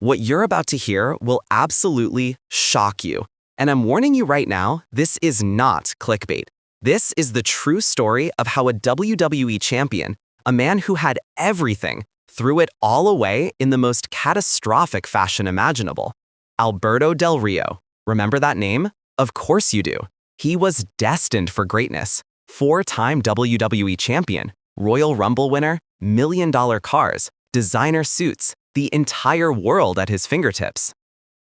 What you're about to hear will absolutely shock you. And I'm warning you right now, this is not clickbait. This is the true story of how a WWE champion, a man who had everything, threw it all away in the most catastrophic fashion imaginable. Alberto Del Rio. Remember that name? Of course you do. He was destined for greatness. Four-time WWE champion, Royal Rumble winner, million-dollar cars, designer suits, the entire world at his fingertips.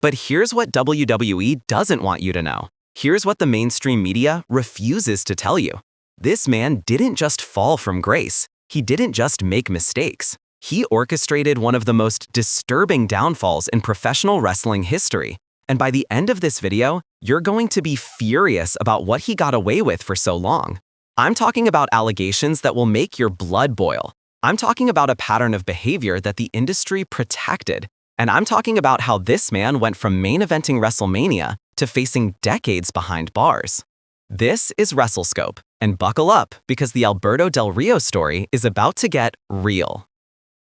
But here's what WWE doesn't want you to know. Here's what the mainstream media refuses to tell you. This man didn't just fall from grace. He didn't just make mistakes. He orchestrated one of the most disturbing downfalls in professional wrestling history. And by the end of this video, you're going to be furious about what he got away with for so long. I'm talking about allegations that will make your blood boil. I'm talking about a pattern of behavior that the industry protected. And I'm talking about how this man went from main eventing WrestleMania to facing decades behind bars. This is WrestleScope, and buckle up because the Alberto Del Rio story is about to get real.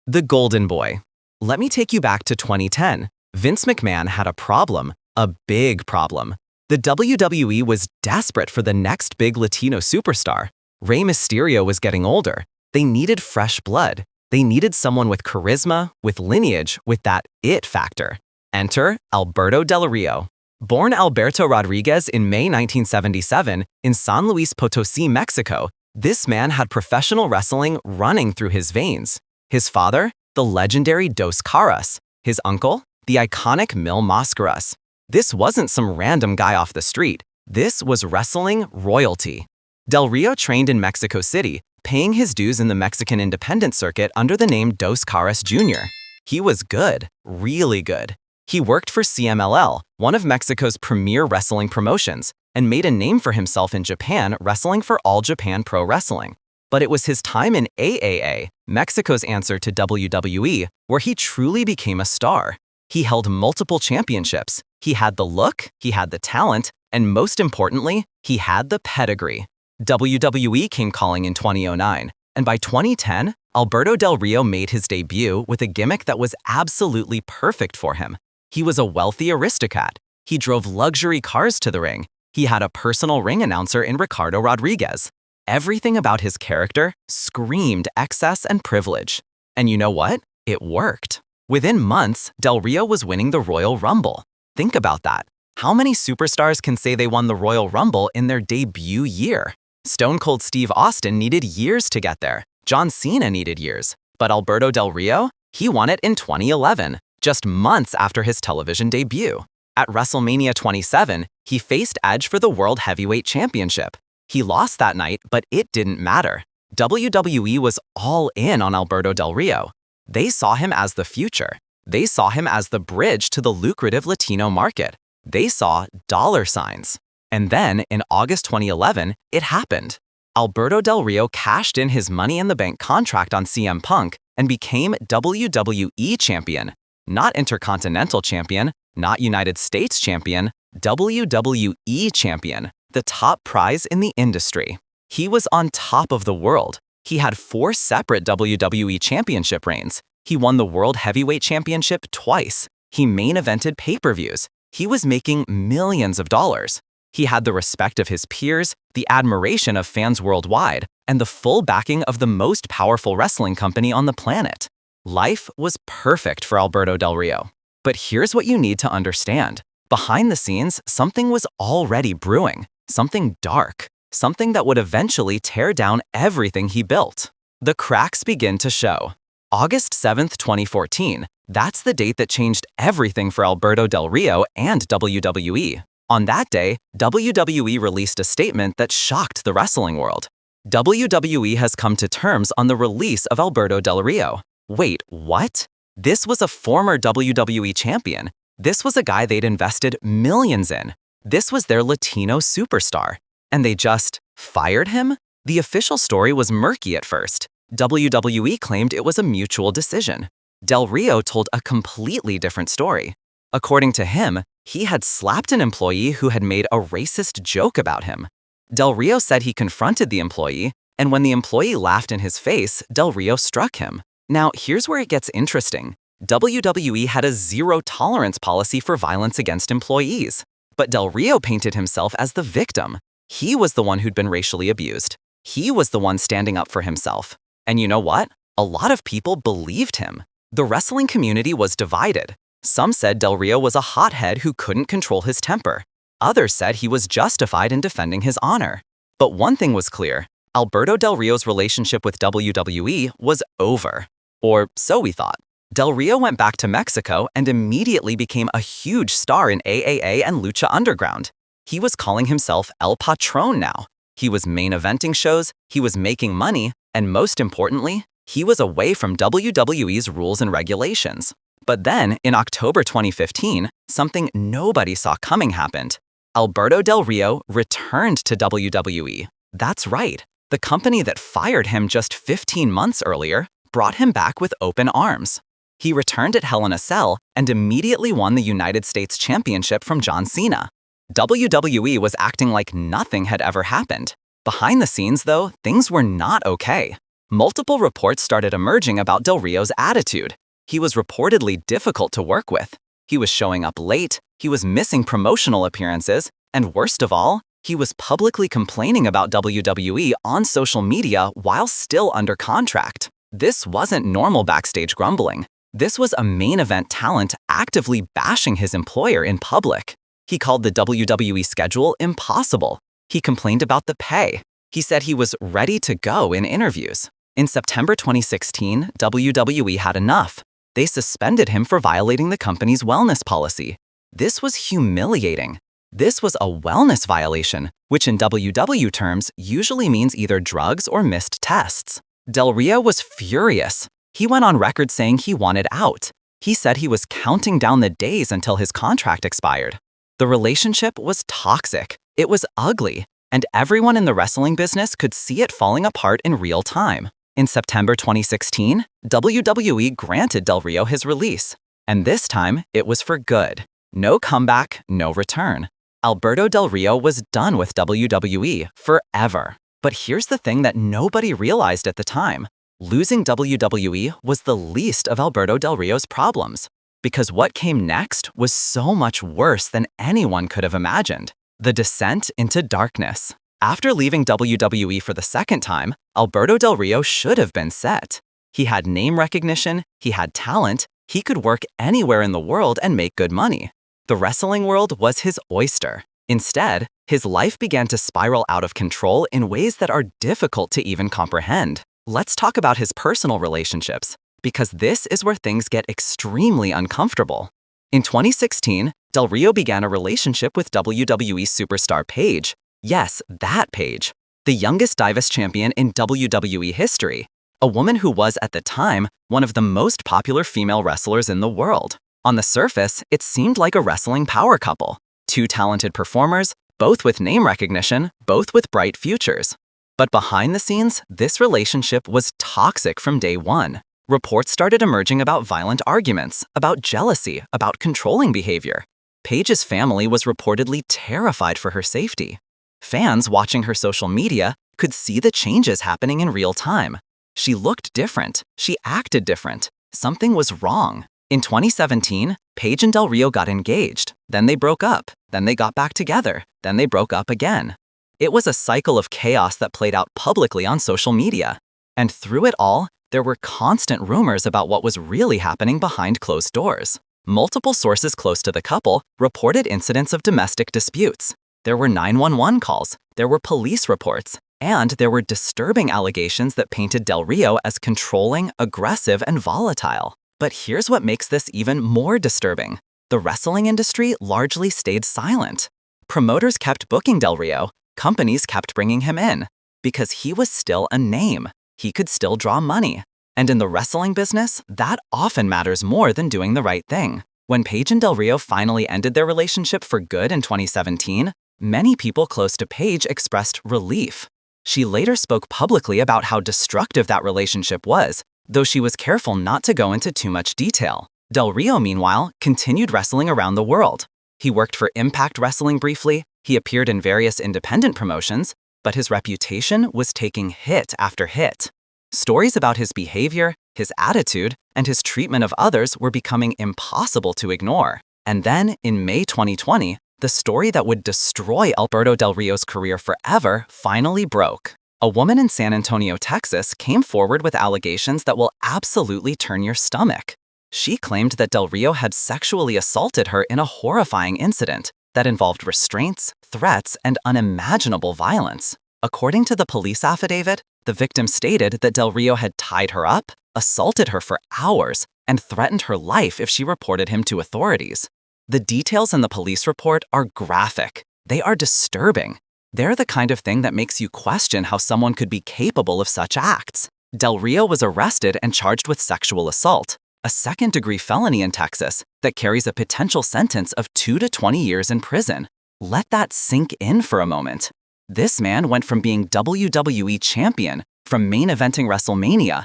The Golden Boy. Let me take you back to 2010. Vince McMahon had a problem, a big problem. The WWE was desperate for the next big Latino superstar. Rey Mysterio was getting older. They needed fresh blood. They needed someone with charisma, with lineage, with that it factor. Enter Alberto Del Rio. Born Alberto Rodriguez in May 1977 in San Luis Potosí, Mexico, this man had professional wrestling running through his veins. His father, the legendary Dos Caras. His uncle, the iconic Mil Máscaras. This wasn't some random guy off the street. This was wrestling royalty. Del Rio trained in Mexico City, paying his dues in the Mexican independent circuit under the name Dos Caras Jr. He was good, really good. He worked for CMLL, one of Mexico's premier wrestling promotions, and made a name for himself in Japan wrestling for All Japan Pro Wrestling. But it was his time in AAA, Mexico's answer to WWE, where he truly became a star. He held multiple championships. He had the look, he had the talent, and most importantly, he had the pedigree. WWE came calling in 2009, and by 2010, Alberto Del Rio made his debut with a gimmick that was absolutely perfect for him. He was a wealthy aristocrat. He drove luxury cars to the ring. He had a personal ring announcer in Ricardo Rodriguez. Everything about his character screamed excess and privilege. And you know what? It worked. Within months, Del Rio was winning the Royal Rumble. Think about that. How many superstars can say they won the Royal Rumble in their debut year? Stone Cold Steve Austin needed years to get there. John Cena needed years. But Alberto Del Rio? He won it in 2011, just months after his television debut. At WrestleMania 27, he faced Edge for the World Heavyweight Championship. He lost that night, but it didn't matter. WWE was all in on Alberto Del Rio. They saw him as the future. They saw him as the bridge to the lucrative Latino market. They saw dollar signs. And then, in August 2011, it happened. Alberto Del Rio cashed in his Money in the Bank contract on CM Punk and became WWE Champion. Not Intercontinental Champion, not United States Champion, WWE Champion, the top prize in the industry. He was on top of the world. He had 4 separate WWE Championship reigns. He won the World Heavyweight Championship twice. He main evented pay-per-views. He was making millions of dollars. He had the respect of his peers, the admiration of fans worldwide, and the full backing of the most powerful wrestling company on the planet. Life was perfect for Alberto Del Rio. But here's what you need to understand. Behind the scenes, something was already brewing. Something dark. Something that would eventually tear down everything he built. The cracks begin to show. August 7th, 2014. That's the date that changed everything for Alberto Del Rio and WWE. On that day, WWE released a statement that shocked the wrestling world. WWE has come to terms on the release of Alberto Del Rio. Wait, what? This was a former WWE champion. This was a guy they'd invested millions in. This was their Latino superstar. And they just fired him? The official story was murky at first. WWE claimed it was a mutual decision. Del Rio told a completely different story. According to him, he had slapped an employee who had made a racist joke about him. Del Rio said he confronted the employee, and when the employee laughed in his face, Del Rio struck him. Now, here's where it gets interesting. WWE had a zero-tolerance policy for violence against employees. But Del Rio painted himself as the victim. He was the one who'd been racially abused. He was the one standing up for himself. And you know what? A lot of people believed him. The wrestling community was divided. Some said Del Rio was a hothead who couldn't control his temper. Others said he was justified in defending his honor. But one thing was clear. Alberto Del Rio's relationship with WWE was over. Or so we thought. Del Rio went back to Mexico and immediately became a huge star in AAA and Lucha Underground. He was calling himself El Patron now. He was main eventing shows, he was making money, and most importantly, he was away from WWE's rules and regulations. But then, in October 2015, something nobody saw coming happened. Alberto Del Rio returned to WWE. That's right. The company that fired him just 15 months earlier brought him back with open arms. He returned at Hell in a Cell and immediately won the United States Championship from John Cena. WWE was acting like nothing had ever happened. Behind the scenes, though, things were not okay. Multiple reports started emerging about Del Rio's attitude. He was reportedly difficult to work with. He was showing up late, he was missing promotional appearances, and worst of all, he was publicly complaining about WWE on social media while still under contract. This wasn't normal backstage grumbling. This was a main event talent actively bashing his employer in public. He called the WWE schedule impossible. He complained about the pay. He said he was ready to go in interviews. In September 2016, WWE had enough. They suspended him for violating the company's wellness policy. This was humiliating. This was a wellness violation, which in WW terms usually means either drugs or missed tests. Del Rio was furious. He went on record saying he wanted out. He said he was counting down the days until his contract expired. The relationship was toxic. It was ugly. And everyone in the wrestling business could see it falling apart in real time. In September 2016, WWE granted Del Rio his release. And this time, it was for good. No comeback, no return. Alberto Del Rio was done with WWE forever. But here's the thing that nobody realized at the time. Losing WWE was the least of Alberto Del Rio's problems. Because what came next was so much worse than anyone could have imagined. The descent into darkness. After leaving WWE for the second time, Alberto Del Rio should have been set. He had name recognition, he had talent, he could work anywhere in the world and make good money. The wrestling world was his oyster. Instead, his life began to spiral out of control in ways that are difficult to even comprehend. Let's talk about his personal relationships, because this is where things get extremely uncomfortable. In 2016, Del Rio began a relationship with WWE superstar Paige. Yes, that Paige, the youngest Divas champion in WWE history, a woman who was at the time one of the most popular female wrestlers in the world. On the surface, it seemed like a wrestling power couple. Two talented performers, both with name recognition, both with bright futures. But behind the scenes, this relationship was toxic from day one. Reports started emerging about violent arguments, about jealousy, about controlling behavior. Paige's family was reportedly terrified for her safety. Fans watching her social media could see the changes happening in real time. She looked different. She acted different. Something was wrong. In 2017, Paige and Del Rio got engaged. Then they broke up. Then they got back together. Then they broke up again. It was a cycle of chaos that played out publicly on social media. And through it all, there were constant rumors about what was really happening behind closed doors. Multiple sources close to the couple reported incidents of domestic disputes. There were 911 calls, there were police reports, and there were disturbing allegations that painted Del Rio as controlling, aggressive, and volatile. But here's what makes this even more disturbing. The wrestling industry largely stayed silent. Promoters kept booking Del Rio, companies kept bringing him in, because he was still a name. He could still draw money. And in the wrestling business, that often matters more than doing the right thing. When Paige and Del Rio finally ended their relationship for good in 2017, many people close to Paige expressed relief. She later spoke publicly about how destructive that relationship was, though she was careful not to go into too much detail. Del Rio, meanwhile, continued wrestling around the world. He worked for Impact Wrestling briefly, he appeared in various independent promotions, but his reputation was taking hit after hit. Stories about his behavior, his attitude, and his treatment of others were becoming impossible to ignore. And then, in May 2020, the story that would destroy Alberto Del Rio's career forever finally broke. A woman in San Antonio, Texas, came forward with allegations that will absolutely turn your stomach. She claimed that Del Rio had sexually assaulted her in a horrifying incident that involved restraints, threats, and unimaginable violence. According to the police affidavit, the victim stated that Del Rio had tied her up, assaulted her for hours, and threatened her life if she reported him to authorities. The details in the police report are graphic. They are disturbing. They're the kind of thing that makes you question how someone could be capable of such acts. Del Rio was arrested and charged with sexual assault, a second-degree felony in Texas that carries a potential sentence of 2 to 20 years in prison. Let that sink in for a moment. This man went from being WWE Champion, from main eventing WrestleMania,